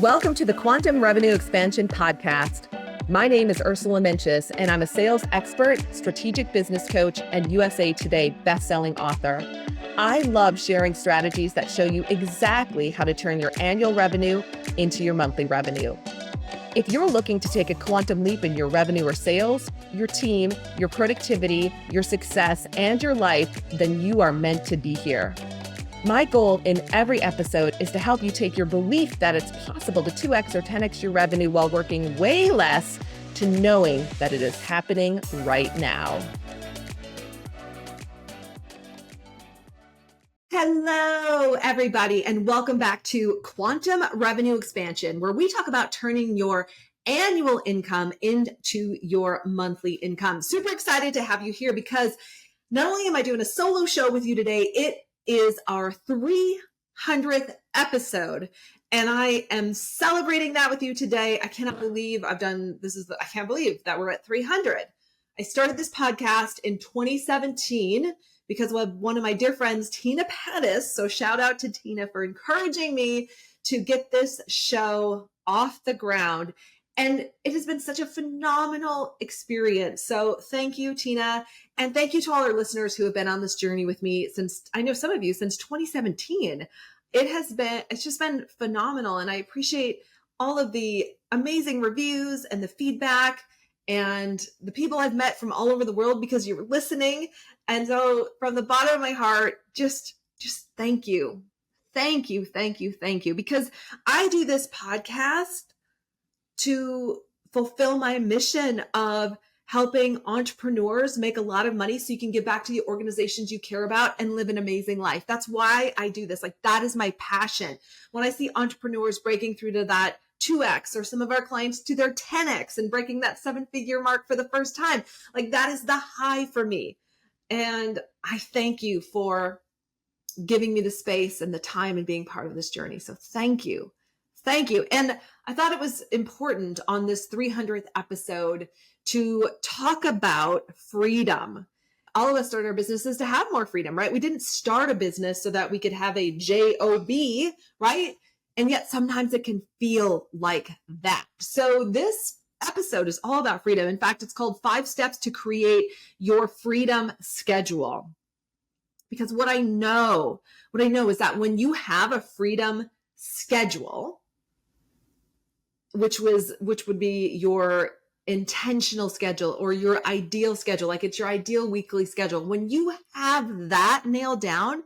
Welcome to the Quantum Revenue Expansion Podcast. My name is Ursula, and I'm a sales expert, strategic business coach, and USA Today bestselling author. I love sharing strategies that show you exactly how to turn your annual revenue into your monthly revenue. If you're looking to take a quantum leap in your revenue or sales, your team, your productivity, your success, and your life, then you are meant to be here. My goal in every episode is to help you take your belief that it's possible to 2x or 10x your revenue while working way less to knowing that it is happening right now. Hello, everybody, and welcome back to Quantum Revenue Expansion, where we talk about turning your annual income into your monthly income. Super excited to have you here because not only am I doing a solo show with you today, it is our 300th episode, and I am celebrating that with you today. I cannot believe I can't believe that we're at 300. I started this podcast in 2017 because of one of my dear friends, Tina Pettis. So shout out to Tina for encouraging me to get this show off the ground. And it has been such a phenomenal experience. So thank you, Tina. And thank you to all our listeners who have been on this journey with me since 2017. It's just been phenomenal. And I appreciate all of the amazing reviews and the feedback and the people I've met from all over the world because you're listening. And so from the bottom of my heart, just thank you. Thank you. Because I do this podcast to fulfill my mission of helping entrepreneurs make a lot of money so you can give back to the organizations you care about and live an amazing life. That's why I do this. Like, that is my passion. When I see entrepreneurs breaking through to that 2x, or some of our clients to their 10x and breaking that 7-figure mark for the first time, like, that is the high for me. And I thank you for giving me the space and the time and being part of this journey. So thank you. And I thought it was important on this 300th episode to talk about freedom. All of us started our businesses to have more freedom, right? We didn't start a business so that we could have a job, right? And yet sometimes it can feel like that. So this episode is all about freedom. In fact, it's called 5 Steps to Create Your Freedom Schedule. Because what I know is that when you have a freedom schedule, which would be your intentional schedule or your ideal schedule, like it's your ideal weekly schedule. When you have that nailed down,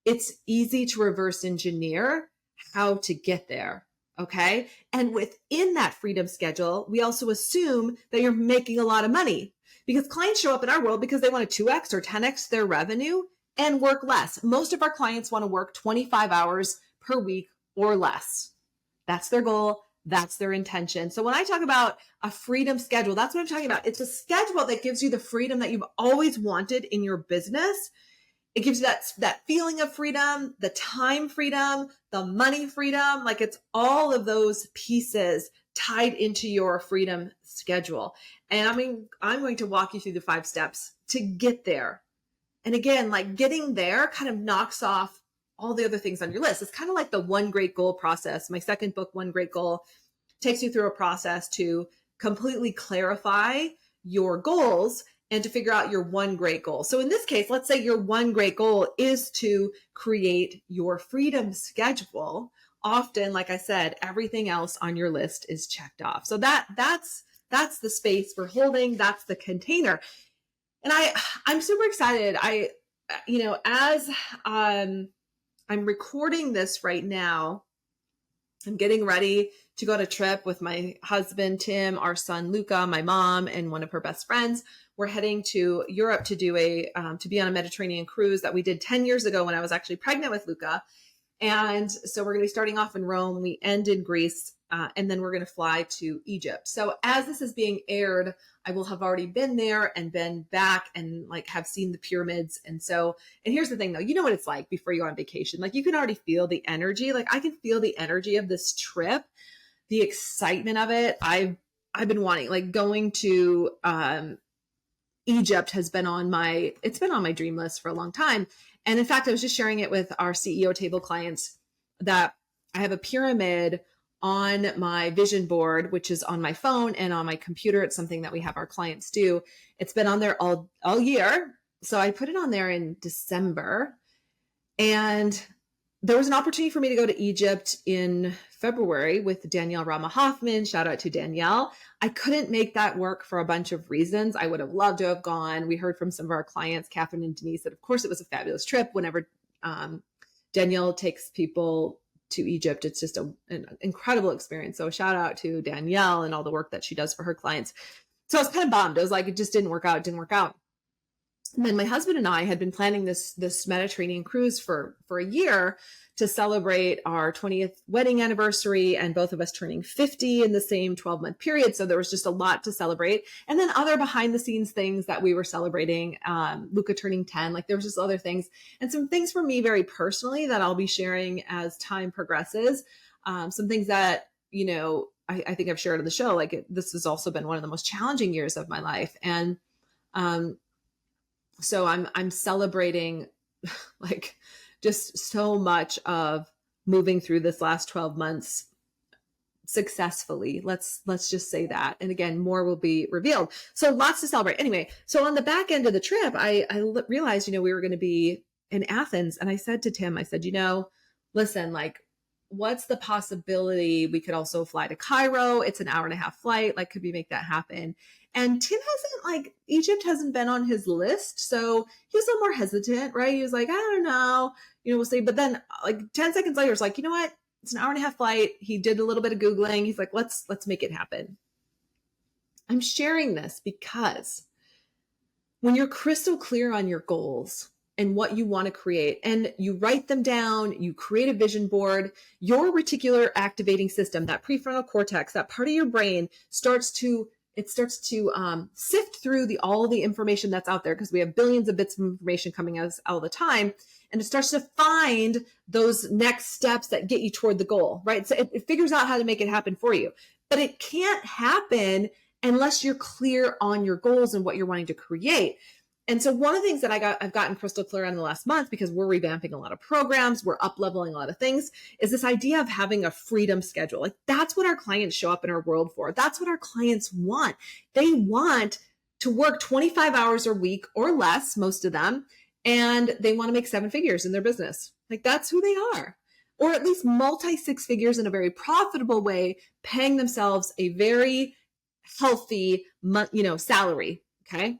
it's easy to reverse engineer how to get there. Okay. And within that freedom schedule, we also assume that you're making a lot of money because clients show up in our world because they want to 2x or 10x their revenue and work less. Most of our clients want to work 25 hours per week or less. That's their goal. That's their intention. So when I talk about a freedom schedule, that's what I'm talking about. It's a schedule that gives you the freedom that you've always wanted in your business. It gives you that feeling of freedom, the time freedom, the money freedom. Like, it's all of those pieces tied into your freedom schedule. And I'm going to walk you through the 5 steps to get there. And again, like, getting there kind of knocks off all the other things on your list. It's kind of like the 1 Great Goal process. My second book, 1 Great Goal, takes you through a process to completely clarify your goals and to figure out your 1 great goal. So in this case, let's say your 1 great goal is to create your freedom schedule. Often, like I said, everything else on your list is checked off. So that's the space for holding. That's the container. And I'm super excited. As I'm recording this right now, I'm getting ready to go on a trip with my husband, Tim, our son, Luca, my mom, and one of her best friends. We're heading to Europe to do to be on a Mediterranean cruise that we did 10 years ago when I was actually pregnant with Luca. And so we're going to be starting off in Rome. We end in Greece, and then we're going to fly to Egypt. So as this is being aired, I will have already been there and been back and like have seen the pyramids. And here's the thing though, you know what it's like before you go on vacation. Like, you can already feel the energy. Like, I can feel the energy of this trip, the excitement of it. I've been wanting, like, going to Egypt has been on my dream list for a long time. And in fact, I was just sharing it with our CEO Table clients that I have a pyramid on my vision board, which is on my phone and on my computer. It's something that we have our clients do. It's been on there all year. So I put it on there in December, and there was an opportunity for me to go to Egypt in February with Danielle Rama Hoffman. Shout out to Danielle. I couldn't make that work for a bunch of reasons. I would have loved to have gone. We heard from some of our clients, Catherine and Denise, that of course it was a fabulous trip. Whenever Danielle takes people to Egypt, it's just an incredible experience. So shout out to Danielle and all the work that she does for her clients. So I was kind of bummed. I was like, it just didn't work out. It didn't work out. And then my husband and I had been planning this Mediterranean cruise for a year to celebrate our 20th wedding anniversary, and both of us turning 50 in the same 12-month period. So there was just a lot to celebrate. And then other behind the scenes things that we were celebrating, Luca turning 10, like there was just other things and some things for me very personally that I'll be sharing as time progresses. Some things that, you know, I think I've shared on the show, like this has also been one of the most challenging years of my life. And, so I'm celebrating like just so much of moving through this last 12 months successfully. Let's just say that. And again, more will be revealed. So lots to celebrate. Anyway, so on the back end of the trip, I realized, you know, we were going to be in Athens. And I said to Tim, I said, you know, listen, like, what's the possibility we could also fly to Cairo? It's an 1.5-hour flight. Like, could we make that happen? And Tim Egypt hasn't been on his list. So he was a little more hesitant, right? He was like, I don't know, you know, we'll see. But then like 10 seconds later, it's like, you know what? It's an 1.5-hour flight. He did a little bit of Googling. He's like, let's make it happen. I'm sharing this because when you're crystal clear on your goals and what you want to create, and you write them down, you create a vision board, your reticular activating system, that prefrontal cortex, that part of your brain starts to sift through all the information that's out there, because we have billions of bits of information coming at us all the time. And it starts to find those next steps that get you toward the goal, right? So it figures out how to make it happen for you. But it can't happen unless you're clear on your goals and what you're wanting to create. And so one of the things that I've gotten crystal clear on the last month, because we're revamping a lot of programs, we're up leveling a lot of things, is this idea of having a freedom schedule. Like that's what our clients show up in our world for. That's what our clients want. They want to work 25 hours a week or less, most of them, and they want to make 7 figures in their business. Like that's who they are. Or at least multi-6 figures in a very profitable way, paying themselves a very healthy, salary. Okay.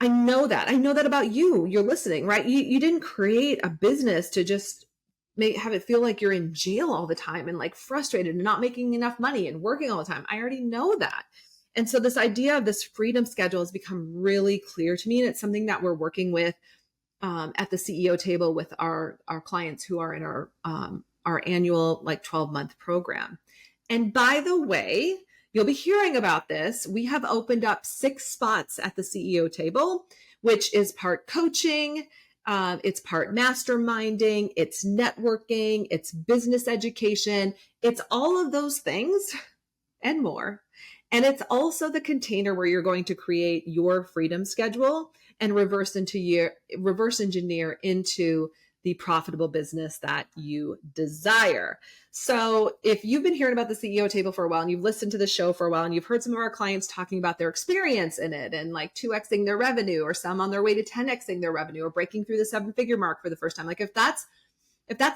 I know that about you. You're listening, right? You didn't create a business to just have it feel like you're in jail all the time and like frustrated and not making enough money and working all the time. I already know that. And so this idea of this freedom schedule has become really clear to me. And it's something that we're working with at the CEO table with our clients who are in our annual 12-month program. And by the way, you'll be hearing about this. We have opened up 6 spots at the CEO table, which is part coaching, it's part masterminding, it's networking, it's business education. It's all of those things and more. And it's also the container where you're going to create your freedom schedule and reverse engineer into the profitable business that you desire. So if you've been hearing about the CEO table for a while and you've listened to the show for a while and you've heard some of our clients talking about their experience in it and like 2xing their revenue, or some on their way to 10xing their revenue, or breaking through the 7-figure mark for the first time, like if that's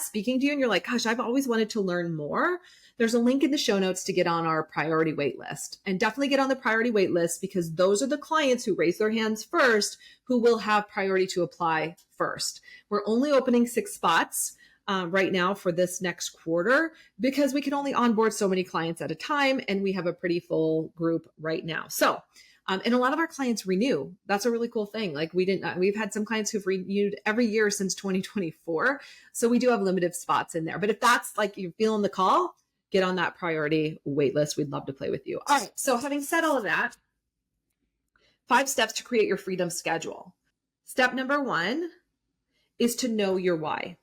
speaking to you and you're like, gosh, I've always wanted to learn more, there's a link in the show notes to get on our priority wait list. And definitely get on the priority wait list, because those are the clients who raise their hands first who will have priority to apply first. We're only opening 6 spots right now for this next quarter, because we can only onboard so many clients at a time, and we have a pretty full group right now. So, and a lot of our clients renew. That's a really cool thing. Like we've had some clients who've renewed every year since 2024. So we do have limited spots in there. But if that's like you're feeling the call, get on that priority wait list. We'd love to play with you. All right. So having said all of that, 5 steps to create your freedom schedule. Step number 1 is to know your why.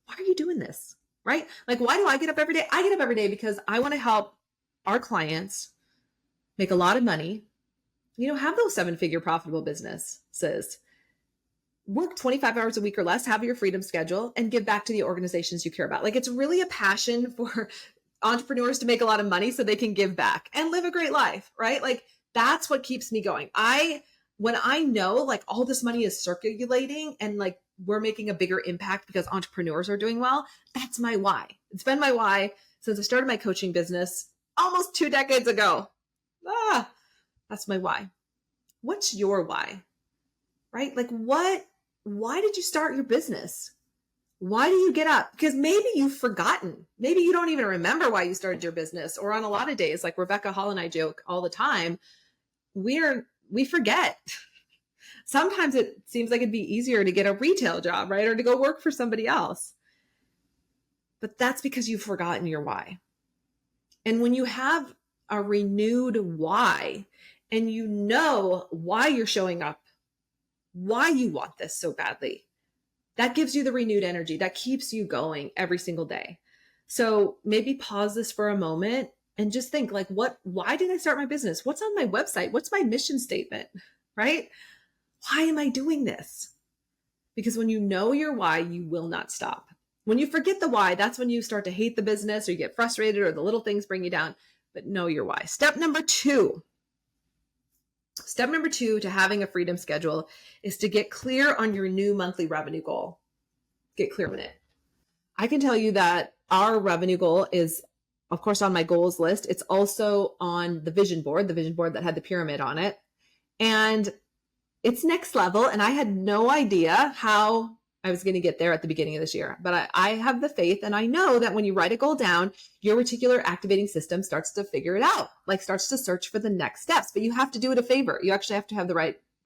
Why are you doing this? Right? Like, why do I get up every day? I get up every day because I want to help our clients make a lot of money, have those 7-figure profitable businesses, work 25 hours a week or less, have your freedom schedule, and give back to the organizations you care about. Like, it's really a passion for entrepreneurs to make a lot of money so they can give back and live a great life, right? Like that's what keeps me going. When I know like all this money is circulating and like we're making a bigger impact because entrepreneurs are doing well, that's my why. It's been my why since I started my coaching business almost 2 decades ago. That's my why. What's your why? Right? Like why did you start your business? Why do you get up? Because maybe you've forgotten. Maybe you don't even remember why you started your business. Or on a lot of days, like Rebecca Hall and I joke all the time, we forget. Sometimes it seems like it'd be easier to get a retail job, right? Or to go work for somebody else. But that's because you've forgotten your why. And when you have a renewed why, and you know why you're showing up, why you want this so badly, that gives you the renewed energy that keeps you going every single day. So maybe pause this for a moment and just think like, why did I start my business? What's on my website? What's my mission statement, right? Why am I doing this? Because when you know your why, you will not stop. When you forget the why, that's when you start to hate the business or you get frustrated or the little things bring you down, but know your why. Step number two to having a freedom schedule is to get clear on your new monthly revenue goal. Get clear on it. I can tell you that our revenue goal is, of course, on my goals list. It's also on the vision board that had the pyramid on it. And it's next level. And I had no idea how I was going to get there at the beginning of this year. But I have the faith and I know that when you write a goal down, your reticular activating system starts to figure it out, like starts to search for the next steps. But you have to do it a favor. You actually have to have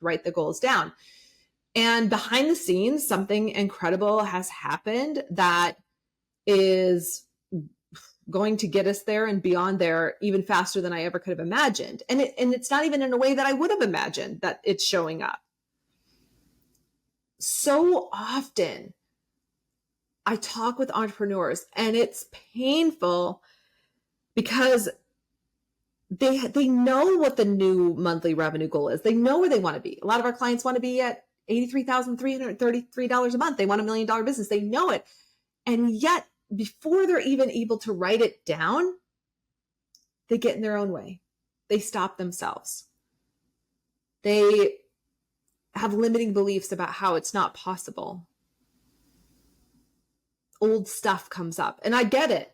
write the goals down. And behind the scenes, something incredible has happened that is going to get us there and beyond there even faster than I ever could have imagined. And it's not even in a way that I would have imagined that it's showing up. So often I talk with entrepreneurs and it's painful because they know what the new monthly revenue goal is. They know where they want to be. A lot of our clients want to be at $83,333 a month. They want $1 million business. They know it. And yet before they're even able to write it down, they get in their own way. They stop themselves. They have limiting beliefs about how it's not possible. Old stuff comes up. And I get it.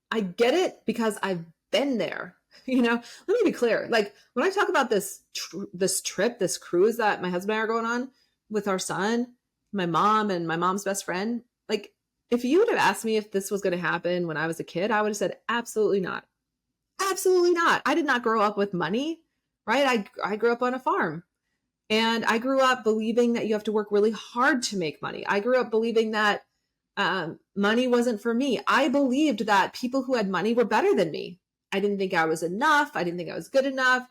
I get it because I've been there. Let me be clear. Like when I talk about this trip, this cruise that my husband and I are going on with our son, my mom and my mom's best friend, like if you would have asked me if this was going to happen when I was a kid, I would have said, absolutely not. Absolutely not. I did not grow up with money, right? I grew up on a farm. And I grew up believing that you have to work really hard to make money. I grew up believing that money wasn't for me. I believed that people who had money were better than me. I didn't think I was enough. I didn't think I was good enough.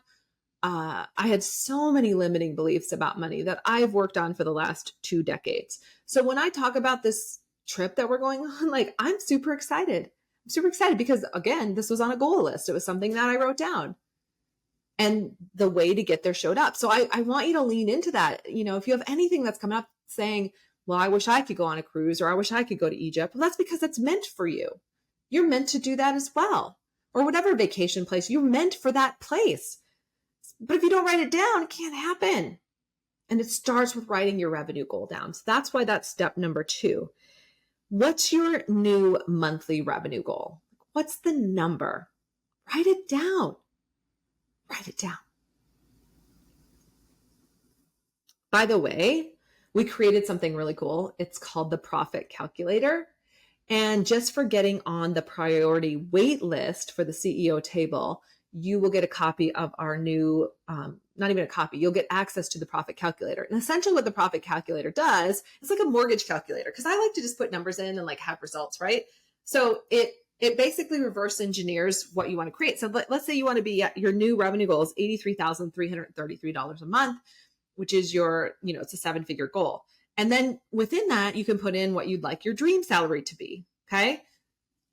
I had so many limiting beliefs about money that I've worked on for the last 2 decades. So when I talk about this trip that we're going on, like I'm super excited. I'm super excited because again, this was on a goal list. It was something that I wrote down. And the way to get there showed up. So I want you to lean into that. If you have anything that's coming up saying, well, I wish I could go on a cruise or I wish I could go to Egypt. Well, that's because it's meant for you. You're meant to do that as well. Or whatever vacation place, you're meant for that place. But if you don't write it down, it can't happen. And it starts with writing your revenue goal down. So that's why that's step number 2. What's your new monthly revenue goal? What's the number? Write it down. Write it down. By the way, we created something really cool. It's called the Profit Calculator. And just for getting on the priority wait list for the CEO Table, you will get a copy of our new, not even a copy, you'll get access to the Profit Calculator. And essentially what the Profit Calculator does, it's like a mortgage calculator, because I like to just put numbers in and like have results, right? So it basically reverse engineers what you want to create. So let's say you want to be at your new revenue goal is $83,333 a month, which is your, it's a 7-figure goal. And then within that, you can put in what you'd like your dream salary to be. Okay.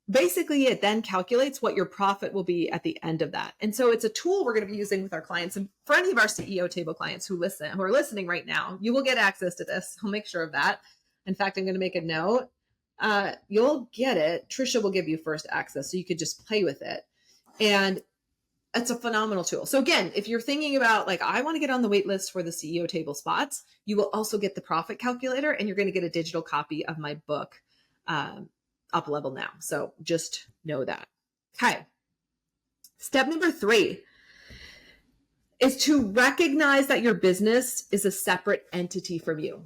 Basically, it then calculates what your profit will be at the end of that. And so it's a tool we're going to be using with our clients. And for any of our CEO Table clients who are listening right now, you will get access to this. I'll make sure of that. In fact, I'm going to make a note you'll get it. Trisha will give you first access so you could just play with it. And it's a phenomenal tool. So again, if you're thinking about like, I want to get on the wait list for the CEO table spots, you will also get the profit calculator, and you're going to get a digital copy of my book, Up Level Now. So just know that. Okay. Step number 3 is to recognize that your business is a separate entity from you.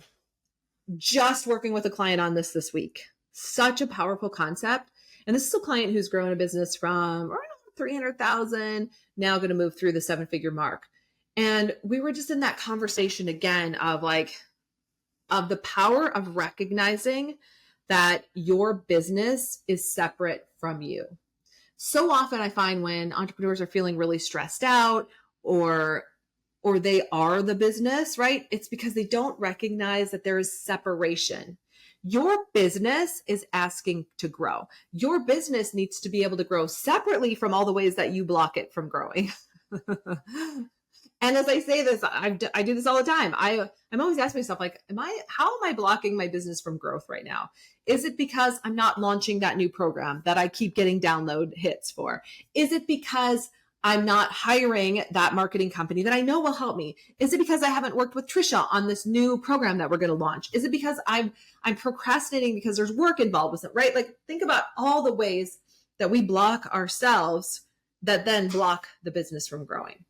Just working with a client on this week. Such a powerful concept. And this is a client who's grown a business from 300,000, now going to move through the 7-figure mark. And we were just in that conversation again of the power of recognizing that your business is separate from you. So often I find when entrepreneurs are feeling really stressed out or they are the business, right? It's because they don't recognize that there is separation. Your business is asking to grow. Your business needs to be able to grow separately from all the ways that you block it from growing. And as I say this, I do this all the time. I'm always asking myself, like, how am I blocking my business from growth right now? Is it because I'm not launching that new program that I keep getting download hits for? Is it because I'm not hiring that marketing company that I know will help me? Is it because I haven't worked with Trisha on this new program that we're going to launch? Is it because I'm procrastinating because there's work involved with it, right? Like, think about all the ways that we block ourselves that then block the business from growing.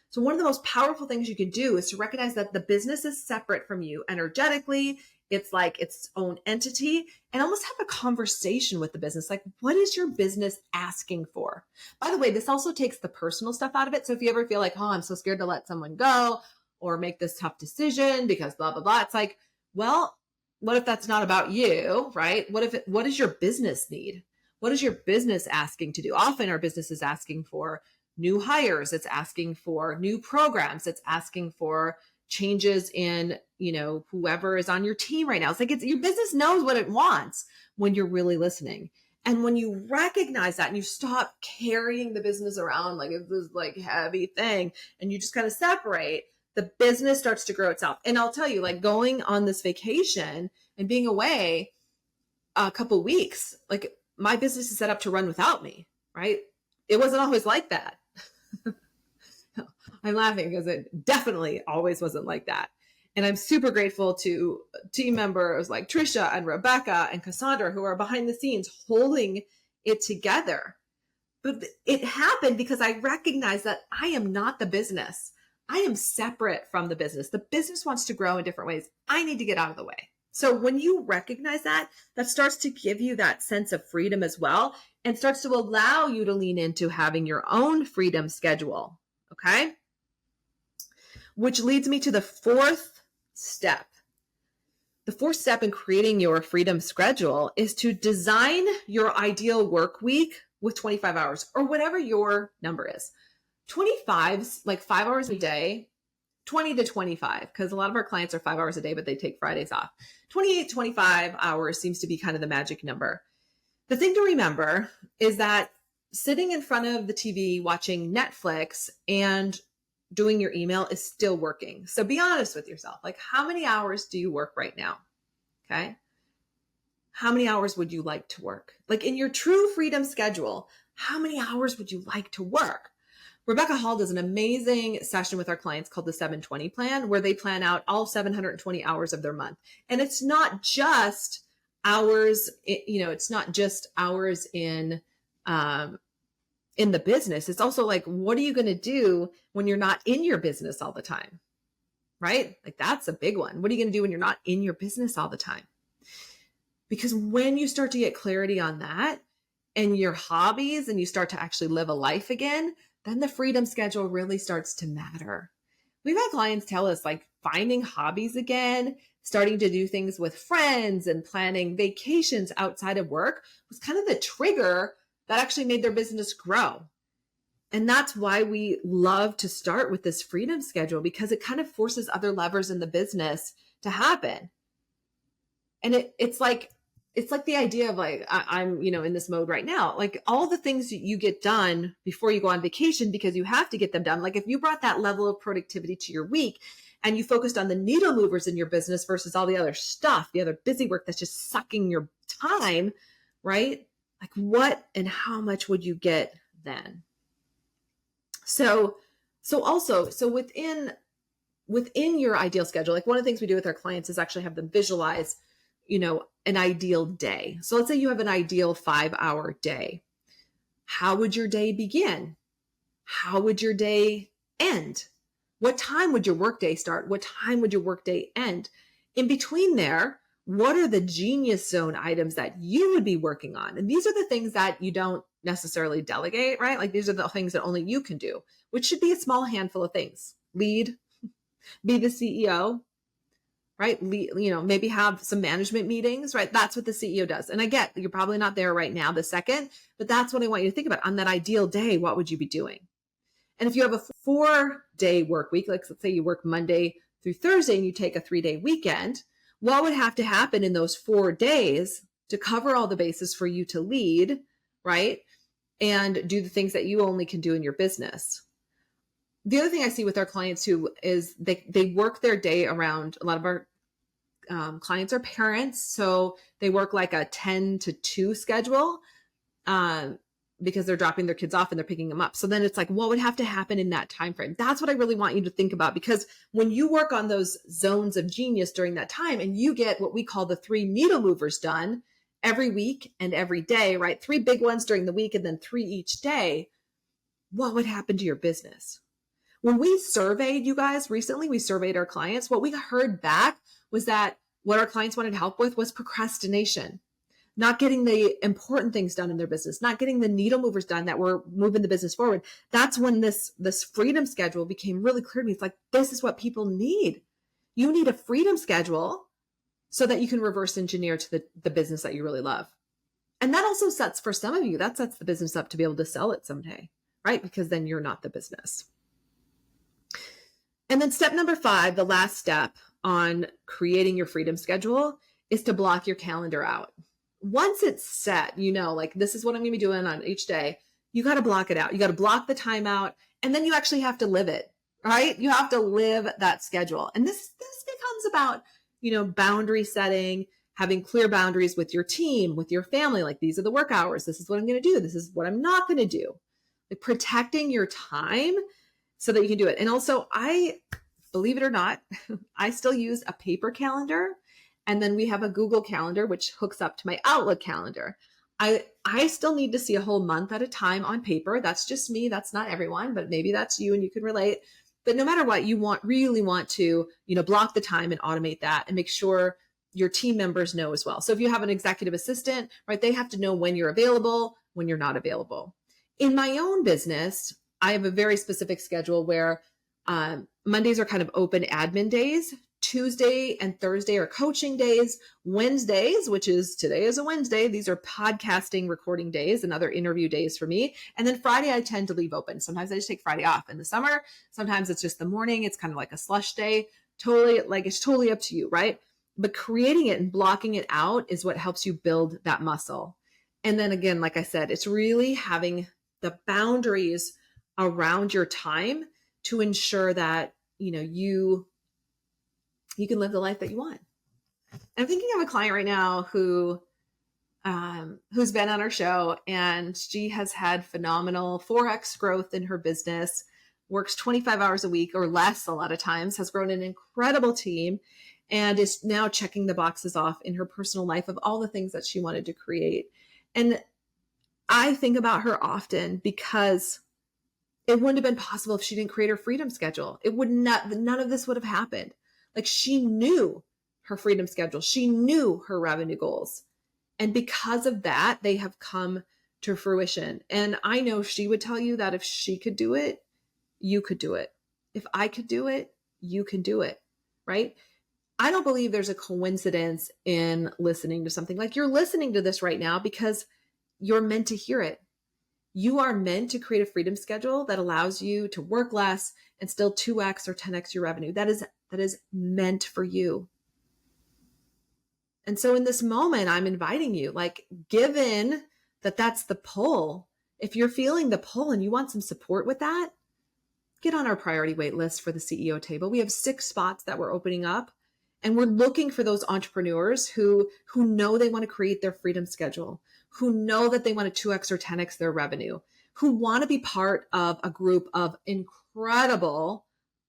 So one of the most powerful things you can do is to recognize that the business is separate from you energetically. It's like its own entity, and almost have a conversation with the business. Like, what is your business asking for? By the way, this also takes the personal stuff out of it. So if you ever feel like, oh, I'm so scared to let someone go or make this tough decision because blah, blah, blah. It's like, well, what if that's not about you, right? What does your business need? What is your business asking to do? Often our business is asking for new hires. It's asking for new programs. It's asking for changes in, whoever is on your team right now. It's like your business knows what it wants when you're really listening. And when you recognize that and you stop carrying the business around like it's this like heavy thing, and you just kind of separate, the business starts to grow itself. And I'll tell you, like, going on this vacation and being away a couple weeks, like, my business is set up to run without me, right? It wasn't always like that. I'm laughing because it definitely always wasn't like that. And I'm super grateful to team members like Trisha and Rebecca and Cassandra who are behind the scenes holding it together. But it happened because I recognized that I am not the business. I am separate from the business. The business wants to grow in different ways. I need to get out of the way. So when you recognize that starts to give you that sense of freedom as well, and starts to allow you to lean into having your own freedom schedule. Okay. Which leads me to the 4th step. The 4th step in creating your freedom schedule is to design your ideal work week with 25 hours or whatever your number is. 25's like 5 hours a day, 20 to 25, because a lot of our clients are 5 hours a day, but they take Fridays off. 28, 25 hours seems to be kind of the magic number. The thing to remember is that sitting in front of the TV, watching Netflix and doing your email is still working. So be honest with yourself. Like, how many hours do you work right now? Okay. How many hours would you like to work? Like, in your true freedom schedule, how many hours would you like to work? Rebecca Hall does an amazing session with our clients called the 720 plan, where they plan out all 720 hours of their month. And it's not just hours, it's not just hours in the business. It's also like, what are you going to do when you're not in your business all the time? Right? Like, that's a big one. What are you going to do when you're not in your business all the time? Because when you start to get clarity on that and your hobbies, and you start to actually live a life again, then the freedom schedule really starts to matter. We've had clients tell us, like, finding hobbies again, starting to do things with friends and planning vacations outside of work was kind of the trigger that actually made their business grow. And that's why we love to start with this freedom schedule, because it kind of forces other levers in the business to happen. And it's like the idea of like, I'm, in this mode right now, like all the things you get done before you go on vacation because you have to get them done. Like, if you brought that level of productivity to your week and you focused on the needle movers in your business versus all the other stuff, the other busy work that's just sucking your time, right? Like what and how much would you get then? So within your ideal schedule, like one of the things we do with our clients is actually have them visualize, an ideal day. So let's say you have an ideal 5-hour day. How would your day begin? How would your day end? What time would your workday start? What time would your workday end? In between there, what are the genius zone items that you would be working on? And these are the things that you don't necessarily delegate, right? Like these are the things that only you can do, which should be a small handful of things. Lead, be the CEO, right? Maybe have some management meetings, right? That's what the CEO does. And I get you're probably not there right now, the second, but that's what I want you to think about. On that ideal day, what would you be doing? And if you have a 4-day work week, like let's say you work Monday through Thursday and you take a 3-day weekend, what would have to happen in those 4 days to cover all the bases for you to lead, right? And do the things that you only can do in your business. The other thing I see with our clients too is they work their day around, a lot of our clients are parents, so they work like a 10 to 2 schedule because they're dropping their kids off and they're picking them up. So then it's like, what would have to happen in that time frame? That's what I really want you to think about, because when you work on those zones of genius during that time and you get what we call the 3 needle movers done every week and every day, right? 3 big ones during the week and then 3 each day, what would happen to your business? When we surveyed you guys recently, we surveyed our clients, what we heard back was that what our clients wanted help with was procrastination, not getting the important things done in their business, not getting the needle movers done that were moving the business forward. That's when this freedom schedule became really clear to me. It's like, this is what people need. You need a freedom schedule so that you can reverse engineer to the business that you really love. And that also sets, for some of you, that sets the business up to be able to sell it someday, right? Because then you're not the business. And then step number 5, the last step on creating your freedom schedule, is to block your calendar out. Once it's set, like this is what I'm going to be doing on each day, you got to block it out. You got to block the time out, and then you actually have to live it, right? You have to live that schedule. And this becomes about, boundary setting, having clear boundaries with your team, with your family. Like, these are the work hours. This is what I'm going to do. This is what I'm not going to do. Like, protecting your time so that you can do it. And also, believe it or not, I still use a paper calendar. And then we have a Google Calendar, which hooks up to my Outlook calendar. I still need to see a whole month at a time on paper. That's just me. That's not everyone, but maybe that's you and you can relate. But no matter what, you really want to, block the time and automate that and make sure your team members know as well. So if you have an executive assistant, right, they have to know when you're available, when you're not available. In my own business, I have a very specific schedule where Mondays are kind of open admin days. Tuesday and Thursday are coaching days. Wednesdays, which is today is a Wednesday, these are podcasting recording days and other interview days for me. And then Friday, I tend to leave open. Sometimes I just take Friday off in the summer. Sometimes it's just the morning. It's kind of like a slush day. It's totally up to you, right? But creating it and blocking it out is what helps you build that muscle. And then again, like I said, it's really having the boundaries around your time to ensure that, you can live the life that you want. I'm thinking of a client right now who's been on our show, and she has had phenomenal 4x growth in her business, works 25 hours a week or less a lot of times, has grown an incredible team, and is now checking the boxes off in her personal life of all the things that she wanted to create. And I think about her often because it wouldn't have been possible if she didn't create her freedom schedule. None of this would have happened. Like, she knew her freedom schedule. She knew her revenue goals. And because of that, they have come to fruition. And I know she would tell you that if she could do it, you could do it. If I could do it, you can do it, right? I don't believe there's a coincidence in listening to something. Like, you're listening to this right now because you're meant to hear it. You are meant to create a freedom schedule that allows you to work less and still 2x or 10x your revenue. That is meant for you. And so in this moment, I'm inviting you, like, given that that's the pull, if you're feeling the pull and you want some support with that, get on our priority wait list for the CEO Table. We have 6 spots that we're opening up. And we're looking for those entrepreneurs who know they want to create their freedom schedule, who know that they want to 2x or 10x their revenue, who want to be part of a group of incredible,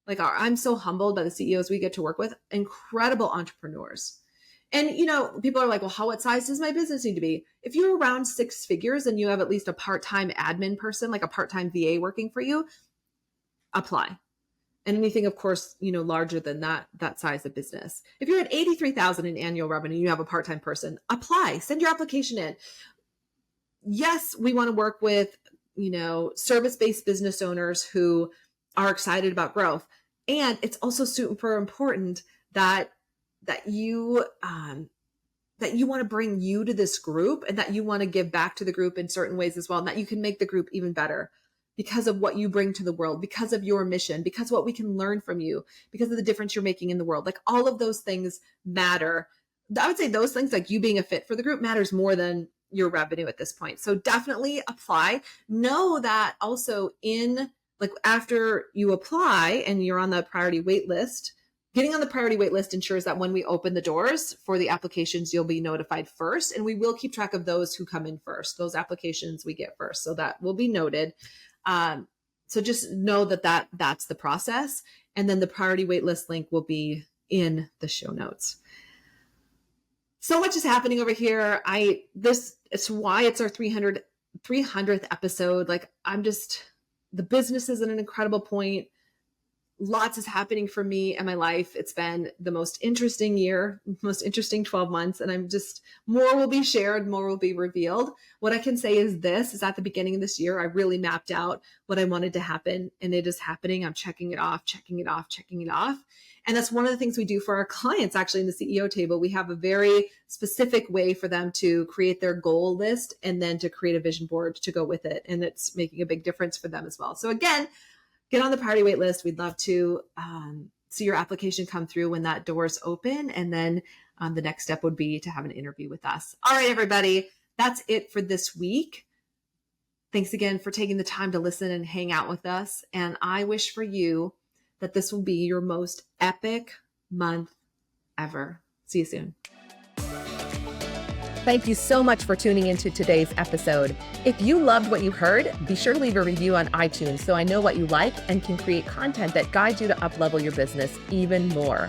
I'm so humbled by the CEOs we get to work with, incredible entrepreneurs. And, people are like, well, what size does my business need to be? If you're around 6 figures and you have at least a part-time admin person, like a part-time VA working for you, apply. And anything, of course, larger than that size of business. If you're at 83,000 in annual revenue, you have a part-time person, apply, send your application in. Yes, we want to work with, service-based business owners who are excited about growth. And it's also super important that you want to bring you to this group, and that you want to give back to the group in certain ways as well, and that you can make the group even better because of what you bring to the world, because of your mission, because of what we can learn from you, because of the difference you're making in the world. Like, all of those things matter. I would say those things, like you being a fit for the group, matters more than your revenue at this point. So definitely apply. Know that also after you apply and you're on the priority wait list, getting on the priority wait list ensures that when we open the doors for the applications, you'll be notified first. And we will keep track of those who come in first. Those applications we get first. So that will be noted. So just know that's the process. And then the priority wait list link will be in the show notes. So much is happening over here. It's why it's our 300th episode. The business is at an incredible point. Lots is happening for me and my life. It's been the most interesting year, most interesting 12 months. And more will be shared, more will be revealed. What I can say is at the beginning of this year, I really mapped out what I wanted to happen, and it is happening. I'm checking it off. And that's one of the things we do for our clients. Actually, in the CEO table, we have a very specific way for them to create their goal list and then to create a vision board to go with it. And it's making a big difference for them as well. So again, get on the priority wait list. We'd love to see your application come through when that door's open. And then the next step would be to have an interview with us. All right, everybody, that's it for this week. Thanks again for taking the time to listen and hang out with us. And I wish for you that this will be your most epic month ever. See you soon. Thank you so much for tuning into today's episode. If you loved what you heard, be sure to leave a review on iTunes so I know what you like and can create content that guides you to uplevel your business even more.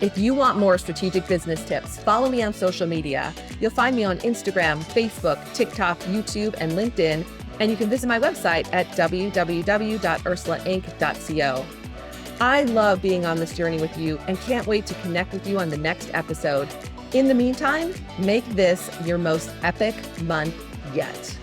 If you want more strategic business tips, follow me on social media. You'll find me on Instagram, Facebook, TikTok, YouTube, and LinkedIn, and you can visit my website at www.ursulainc.co. I love being on this journey with you and can't wait to connect with you on the next episode. In the meantime, make this your most epic month yet.